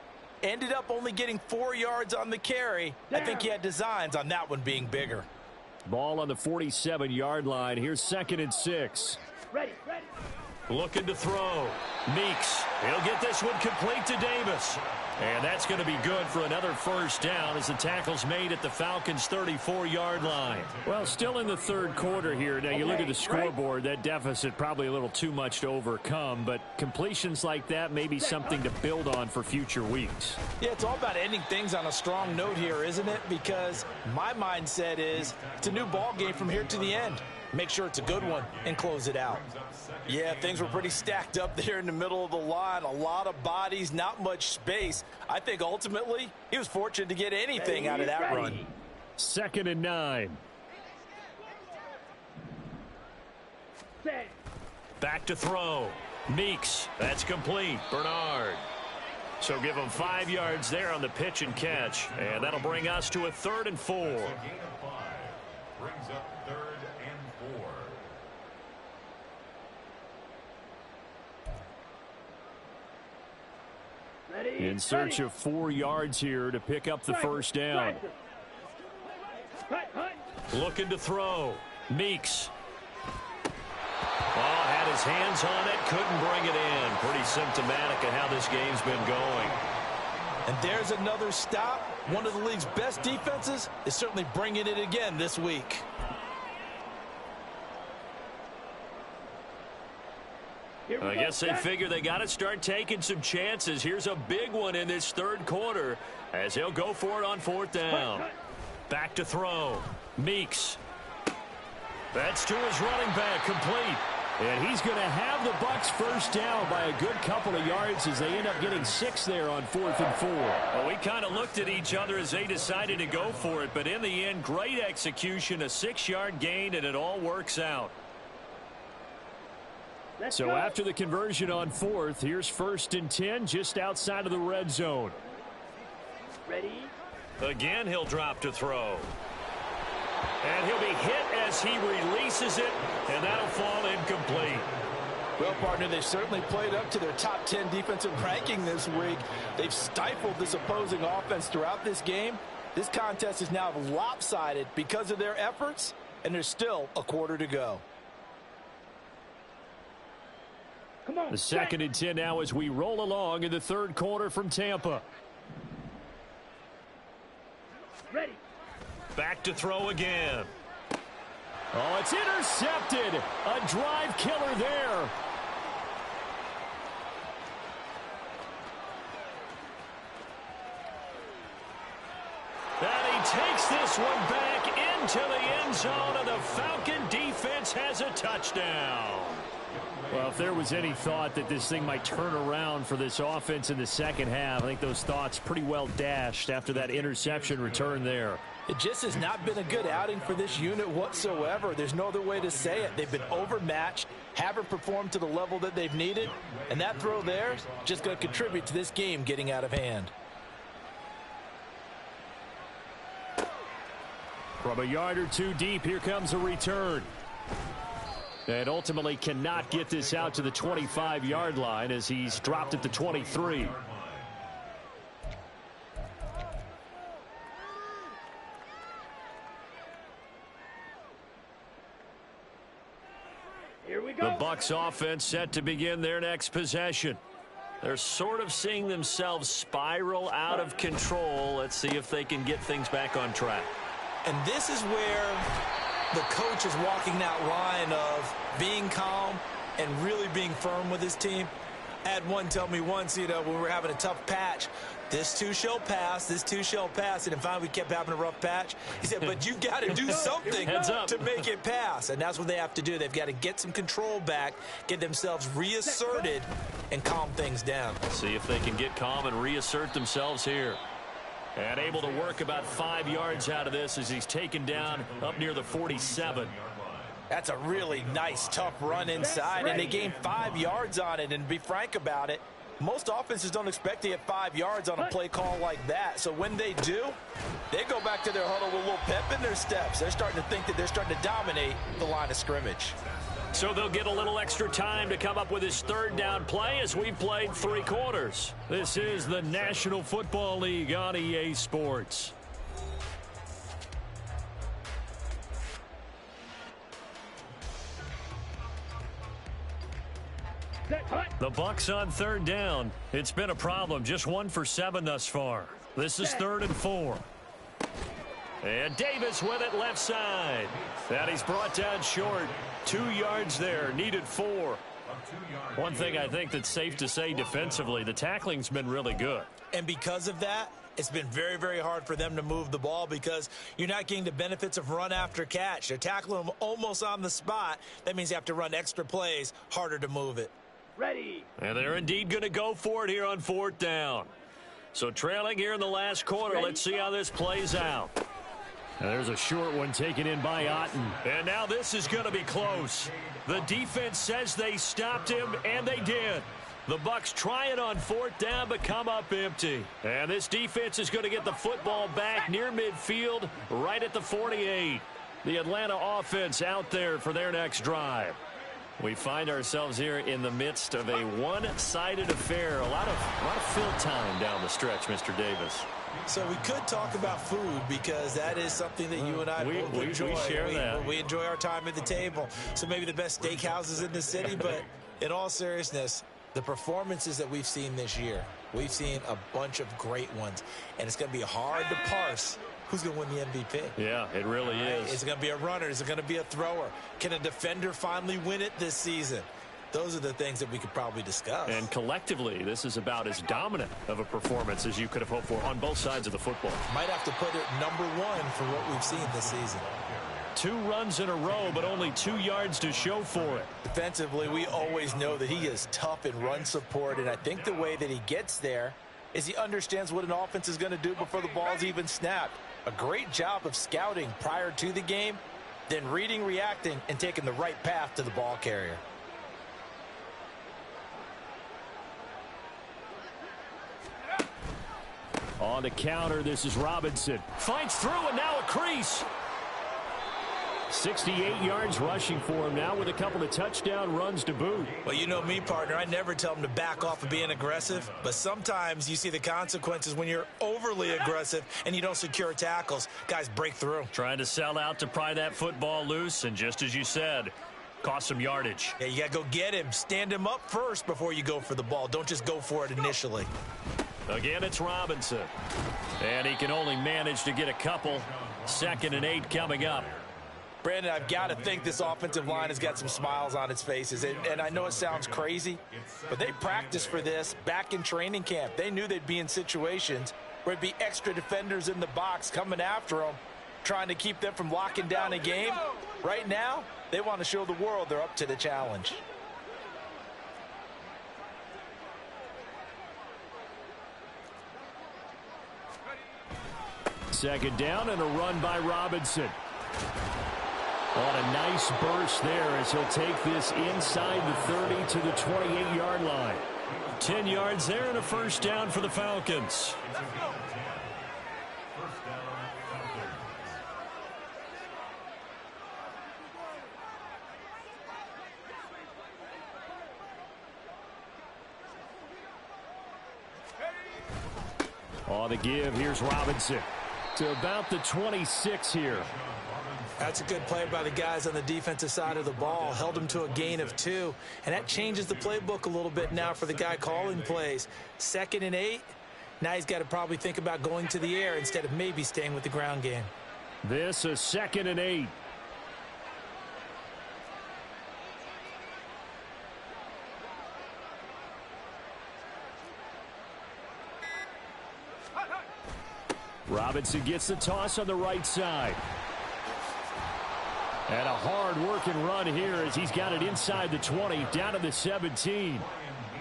Ended up only getting 4 yards on the carry. I think he had designs on that one being bigger. Ball on the 47-yard line. Here's 2nd and 6. Ready. Looking to throw. Meeks. He'll get this one complete to Davis. And that's going to be good for another first down as the tackle's made at the Falcons' 34-yard line. Well, still in the third quarter here. Now, you look at the scoreboard, that deficit probably a little too much to overcome, but completions like that may be something to build on for future weeks. Yeah, it's all about ending things on a strong note here, isn't it? Because my mindset is it's a new ball game from here to the end. Make sure it's a good one and close it out. Yeah, things were pretty stacked up there in the middle of the line. A lot of bodies, not much space. I think ultimately he was fortunate to get anything out of that run. 2nd and 9. Back to throw. Meeks. That's complete. Bernard. So give him 5 yards there on the pitch and catch. And that'll bring us to a 3rd and 4. Brings up 3rd and 4. In search of 4 yards here to pick up the first down. Looking to throw. Meeks. Oh, had his hands on it. Couldn't bring it in. Pretty symptomatic of how this game's been going. And there's another stop. One of the league's best defenses is certainly bringing it again this week. I guess they figure they got to start taking some chances. Here's a big one in this third quarter as he'll go for it on 4th down. Back to throw. Meeks. That's to his running back, complete. And he's going to have the Bucs first down by a good couple of yards as they end up getting 6 there on 4th and 4. Well, we kind of looked at each other as they decided to go for it, but in the end, great execution, a 6-yard gain, and it all works out. So after the conversion on 4th, here's 1st and 10 just outside of the red zone. Ready? Again, he'll drop to throw. And he'll be hit as he releases it, and that'll fall incomplete. Well, partner, they've certainly played up to their top 10 defensive ranking this week. They've stifled this opposing offense throughout this game. This contest is now lopsided because of their efforts, and there's still a quarter to go. The 2nd and 10 now as we roll along in the third quarter from Tampa. Ready. Back to throw again. Oh, it's intercepted. A drive killer there. takes this one back into the end zone, and the Falcon defense has a touchdown. Well, if there was any thought that this thing might turn around for this offense in the second half, I think those thoughts pretty well dashed after that interception return there. It just has not been a good outing for this unit whatsoever. There's no other way to say it. They've been overmatched, haven't performed to the level that they've needed, and that throw there is just going to contribute to this game getting out of hand. From a yard or two deep, here comes a return. And ultimately cannot get this out to the 25-yard line as he's dropped at the 23. Here we go. The Bucs offense set to begin their next possession. They're sort of seeing themselves spiral out of control. Let's see if they can get things back on track. And this is where the coach is walking that line of being calm and really being firm with his team. I had one tell me once, when we were having a tough patch, this too shall pass, this too shall pass. And then finally we kept having a rough patch. He said, but you got to do something to make it pass. And that's what they have to do. They've got to get some control back, get themselves reasserted, and calm things down. See if they can get calm and reassert themselves here. And able to work about 5 yards out of this as he's taken down up near the 47. That's a really nice, tough run inside, and they gained 5 yards on it. And to be frank about it, most offenses don't expect to get 5 yards on a play call like that. So when they do, they go back to their huddle with a little pep in their steps. They're starting to think that they're starting to dominate the line of scrimmage. So they'll get a little extra time to come up with his third down play as we've played 3 quarters. This is the National Football League on EA Sports. The Bucs on third down. It's been a problem. Just 1 for 7 thus far. This is 3rd and 4. And Davis with it left side. And he's brought down short. 2 yards there. Needed 4. One thing I think that's safe to say defensively, the tackling's been really good. And because of that, it's been very, very hard for them to move the ball because you're not getting the benefits of run after catch. They're tackling them almost on the spot. That means you have to run extra plays, harder to move it. Ready. And they're indeed going to go for it here on 4th down. So trailing here in the last quarter. Let's see how this plays out. And there's a short one taken in by Otten. And now this is going to be close. The defense says they stopped him, and they did. The Bucs try it on 4th down, but come up empty. And this defense is going to get the football back near midfield, right at the 48. The Atlanta offense out there for their next drive. We find ourselves here in the midst of a one-sided affair. A lot of fill time down the stretch, Mr. Davis. So we could talk about food because that is something that you and I both enjoy. We share that. We enjoy our time at the table. So maybe the best steakhouses in the city, but in all seriousness, the performances that we've seen this year, we've seen a bunch of great ones, and it's going to be hard to parse who's going to win the MVP. Yeah, it really is. Is it going to be a runner? Is it going to be a thrower? Can a defender finally win it this season? Those are the things that we could probably discuss. And collectively, this is about as dominant of a performance as you could have hoped for on both sides of the football. Might have to put it #1 for what we've seen this season. 2 runs in a row, but only 2 yards to show for it. Defensively, we always know that he is tough in run support, and I think the way that he gets there is he understands what an offense is going to do before the ball's even snapped. A great job of scouting prior to the game, then reading, reacting, and taking the right path to the ball carrier. On the counter, this is Robinson. Fights through, and now a crease. 68 yards rushing for him now with a couple of touchdown runs to boot. Well, you know me, partner. I never tell them to back off of being aggressive, but sometimes you see the consequences when you're overly aggressive and you don't secure tackles. Guys break through. Trying to sell out to pry that football loose, and just as you said, cost some yardage. Yeah, you got to go get him. Stand him up first before you go for the ball. Don't just go for it initially. Again, it's Robinson. And he can only manage to get a couple. 2nd and 8 coming up. Brandon, I've got to think this offensive line has got some smiles on its faces. And I know it sounds crazy, but they practiced for this back in training camp. They knew they'd be in situations where it'd be extra defenders in the box coming after them, trying to keep them from locking down a game. Right now, they want to show the world they're up to the challenge. Second down and a run by Robinson. On a nice burst there as he'll take this inside the 30 to the 28-yard line. 10 yards there and a first down for the Falcons. On the give, here's Robinson to about the 26 here. That's a good play by the guys on the defensive side of the ball. Held him to a gain of 2. And that changes the playbook a little bit now for the guy calling plays. 2nd and 8. Now he's got to probably think about going to the air instead of maybe staying with the ground game. This is 2nd and 8. Robinson gets the toss on the right side. And a hard-working run here as he's got it inside the 20, down to the 17.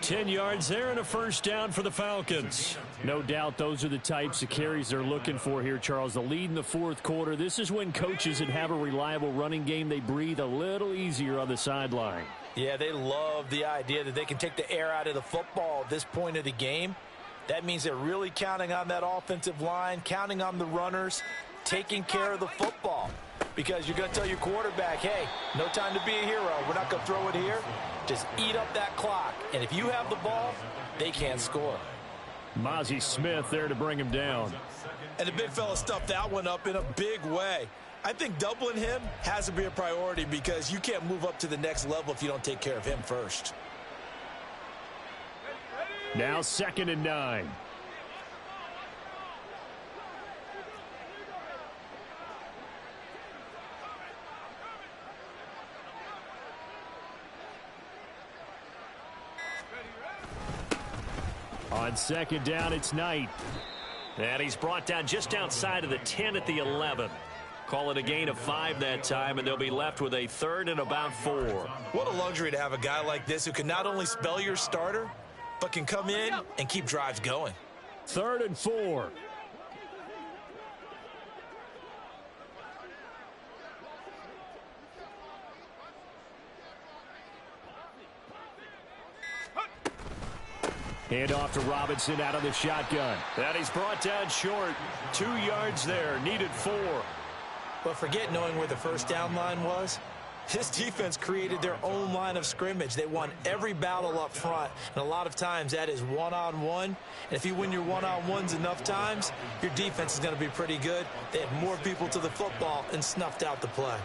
10 yards there and a first down for the Falcons. No doubt those are the types of carries they're looking for here, Charles. The lead in the fourth quarter. This is when coaches that have a reliable running game, they breathe a little easier on the sideline. Yeah, they love the idea that they can take the air out of the football at this point of the game. That means they're really counting on that offensive line, counting on the runners, taking care of the football. Because you're going to tell your quarterback, hey, no time to be a hero. We're not going to throw it here. Just eat up that clock. And if you have the ball, they can't score. Mozzie Smith there to bring him down. And the big fella stuffed that one up in a big way. I think doubling him has to be a priority because you can't move up to the next level if you don't take care of him first. Now 2nd and 9. On 2nd down, it's Knight. And he's brought down just outside of the 10 at the 11. Call it a gain of 5 that time, and they'll be left with a 3rd and about 4. What a luxury to have a guy like this who can not only spell your starter, but can come in and keep drives going. 3rd and 4. Hand off to Robinson out of the shotgun. And he's brought down short. 2 yards there. Needed 4. But forget knowing where the first down line was. This defense created their own line of scrimmage. They won every battle up front. And a lot of times that is one-on-one. And if you win your one-on-ones enough times, your defense is going to be pretty good. They had more people to the football and snuffed out the play.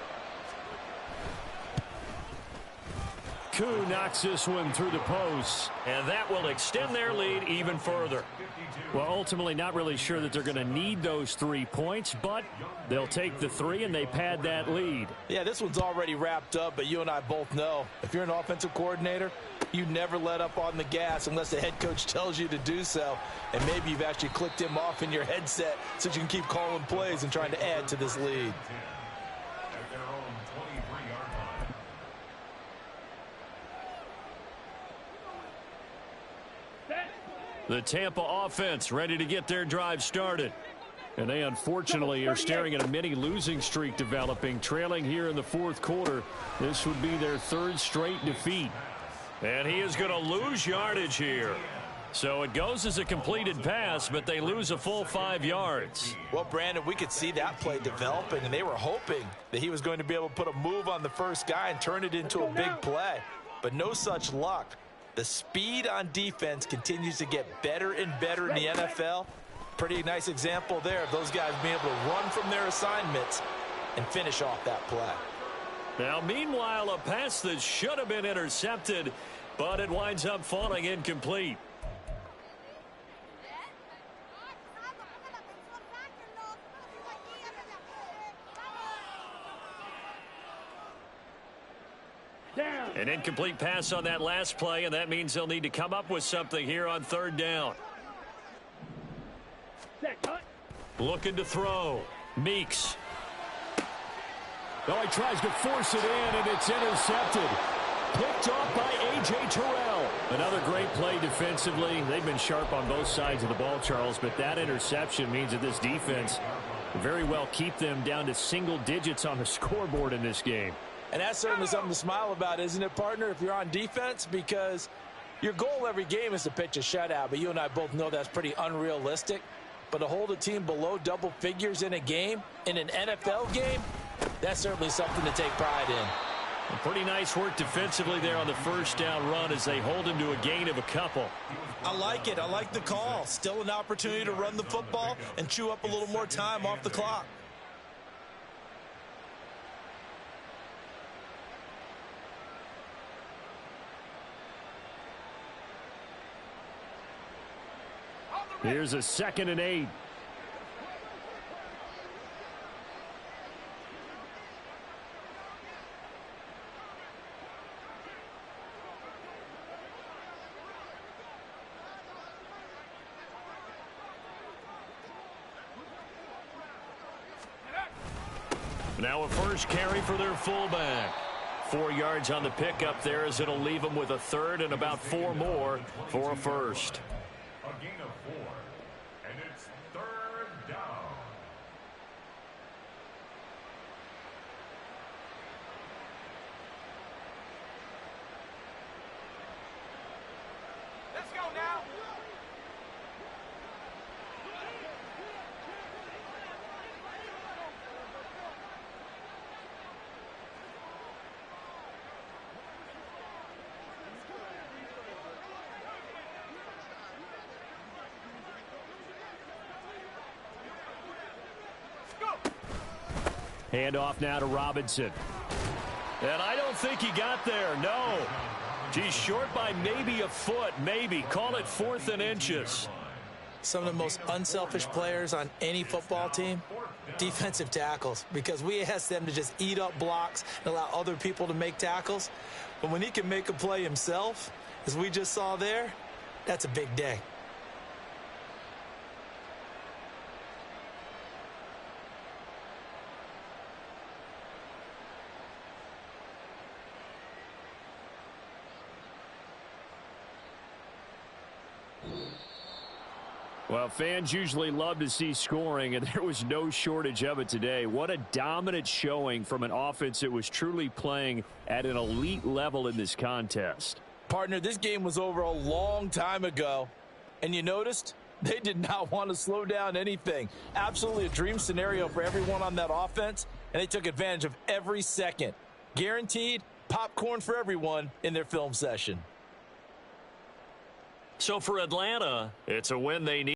Koo knocks this one through the post, and that will extend their lead even further. Well, ultimately not really sure that they're going to need those 3 points, but they'll take the 3 and they pad that lead. Yeah, this one's already wrapped up, but you and I both know if you're an offensive coordinator, you never let up on the gas unless the head coach tells you to do so. And maybe you've actually clicked him off in your headset so you can keep calling plays and trying to add to this lead. The Tampa offense ready to get their drive started. And they unfortunately are staring at a mini losing streak developing, trailing here in the fourth quarter. This would be their 3rd straight defeat. And he is going to lose yardage here. So it goes as a completed pass, but they lose a full 5 yards. Well, Brandon, we could see that play developing, and they were hoping that he was going to be able to put a move on the first guy and turn it into a big play. But no such luck. The speed on defense continues to get better and better in the NFL. Pretty nice example there of those guys being able to run from their assignments and finish off that play. Now, meanwhile, a pass that should have been intercepted, but it winds up falling incomplete. An incomplete pass on that last play, and that means they'll need to come up with something here on 3rd down. Looking to throw. Meeks. Oh, he tries to force it in, and it's intercepted. Picked off by A.J. Terrell. Another great play defensively. They've been sharp on both sides of the ball, Charles, but that interception means that this defense very well keep them down to single digits on the scoreboard in this game. And that's certainly something to smile about, isn't it, partner, if you're on defense? Because your goal every game is to pitch a shutout, but you and I both know that's pretty unrealistic. But to hold a team below double figures in a game, in an NFL game, that's certainly something to take pride in. And pretty nice work defensively there on the first down run as they hold him to a gain of a couple. I like it. I like the call. Still an opportunity to run the football and chew up a little more time off the clock. Here's a 2nd and 8. Now a first carry for their fullback. 4 yards on the pickup there as it'll leave them with a third and about 4 more for a first. A gain of 4, and it's 3rd down. Let's go now. Handoff now to Robinson. And I don't think he got there. No. He's short by maybe a foot. Maybe. Call it 4th and inches. Some of the most unselfish players on any football team, defensive tackles, because we ask them to just eat up blocks and allow other people to make tackles. But when he can make a play himself, as we just saw there, that's a big day. Well, fans usually love to see scoring, and there was no shortage of it today. What a dominant showing from an offense that was truly playing at an elite level in this contest. Partner, this game was over a long time ago, and you noticed they did not want to slow down anything. Absolutely a dream scenario for everyone on that offense, and they took advantage of every second. Guaranteed popcorn for everyone in their film session. So for Atlanta, it's a win they need.